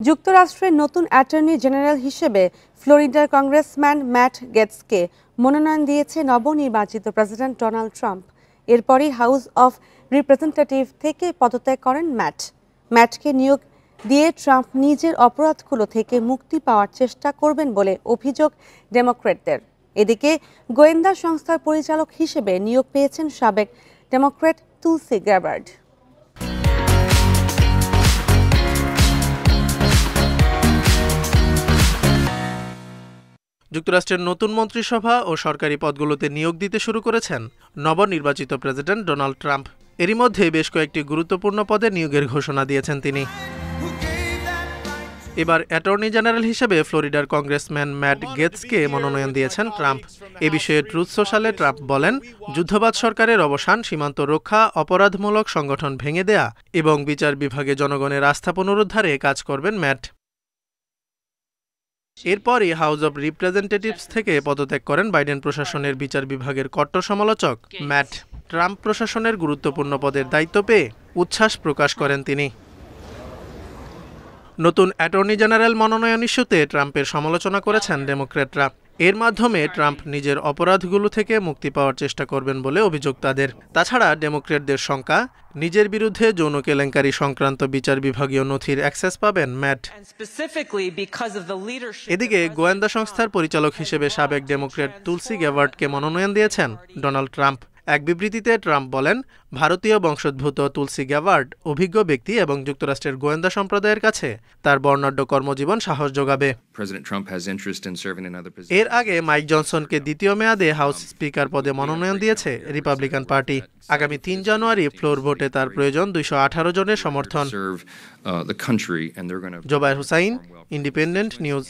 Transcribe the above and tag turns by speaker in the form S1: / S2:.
S1: যুক্তরাষ্ট্রের নতুন attorney general হিসেবে ফ্লোরিডার কংগ্রেসম্যান ম্যাট গেটসকে মনোনয়ন দিয়েছে নবনির্বাচিত প্রেসিডেন্ট ডোনাল্ড ট্রাম্প। এরপরই হাউস অফ রিপ্রেজেন্টেটিভ থেকে পদত্যাগ করেন ম্যাটকে নিয়োগ দিয়ে ট্রাম্প নিজের অপরাধগুলো থেকে মুক্তি পাওয়ার চেষ্টা করবেন বলে অভিযোগ ডেমোক্র্যাটদের। এদিকে গোয়েন্দা সংস্থার পরিচালক হিসেবে নিয়োগ পেয়েছেন সাবেক ডেমোক্র্যাট তুলসি গ্যাবার্ড।
S2: যুক্তরাষ্ট্রের নতুন মন্ত্রিসভা ও সরকারি পদগুলোতে নিয়োগ দিতে শুরু করেছেন নবনির্বাচিত প্রেসিডেন্ট ডোনাল্ড ট্রাম্প। এরই মধ্যে বেশ কয়েকটি গুরুত্বপূর্ণ পদে নিয়োগের ঘোষণা দিয়েছেন তিনি। এবার অ্যাটর্নি জেনারেল হিসেবে ফ্লোরিডার কংগ্রেসম্যান ম্যাট গেটসকে মনোনয়ন দিয়েছেন ট্রাম্প। এ বিষয়ে ট্রুথ সোশ্যালে ট্রাম্প বলেন, যুদ্ধবাদ সরকারের অবসান, সীমান্ত রক্ষা, অপরাধমূলক সংগঠন ভেঙে দেয়া এবং বিচার বিভাগে জনগণের আস্থা পুনরুদ্ধারে কাজ করবেন ম্যাট। এরপরই হাউস অব রিপ্রেজেন্টেটিভস থেকে পদত্যাগ করেন বাইডেন প্রশাসনের বিচার বিভাগের কট্টর সমালোচক ম্যাট। ট্রাম্প প্রশাসনের গুরুত্বপূর্ণ পদের দায়িত্ব পেয়ে উচ্ছ্বাস প্রকাশ করেন তিনি। নতুন অ্যাটর্নি জেনারেল মনোনয়ন ইস্যুতে ট্রাম্পের সমালোচনা করেছেন ডেমোক্র্যাটরা। এর মাধ্যমে ট্রাম্প নিজের অপরাধগুলো থেকে মুক্তি পাওয়ার চেষ্টা করবেন বলে অভিযোগ তাদের। তাছাড়া ডেমোক্র্যাটদের শঙ্কা, নিজের বিরুদ্ধে যৌন কেলেঙ্কারি সংক্রান্ত বিচার বিভাগীয় নথির অ্যাক্সেস পাবেন ম্যাট। এদিকে গোয়েন্দা সংস্থার পরিচালক হিসেবে সাবেক ডেমোক্র্যাট তুলসি গ্যাবার্ডকে মনোনয়ন দিয়েছেন ডোনাল্ড ট্রাম্প। এক বিবৃতিতে ট্রাম্প বলেন, ভারতীয় বংশোদ্ভূত তুলসি গ্যাবার্ড অভিজ্ঞ ব্যক্তি এবং যুক্তরাষ্ট্রের গোয়েন্দা সম্প্রদায়ের কাছে তার বর্ণাঢ্য কর্মজীবন সাহস যোগাবে। এর আগে মাইক জনসনকে দ্বিতীয় মেয়াদে হাউস স্পিকার পদে মনোনয়ন দিয়েছে রিপাবলিকান পার্টি। আগামী 3 জানুয়ারি ফ্লোর ভোটে তার প্রয়োজন 218 জনের সমর্থন। Zobayer Hussain, Independent news.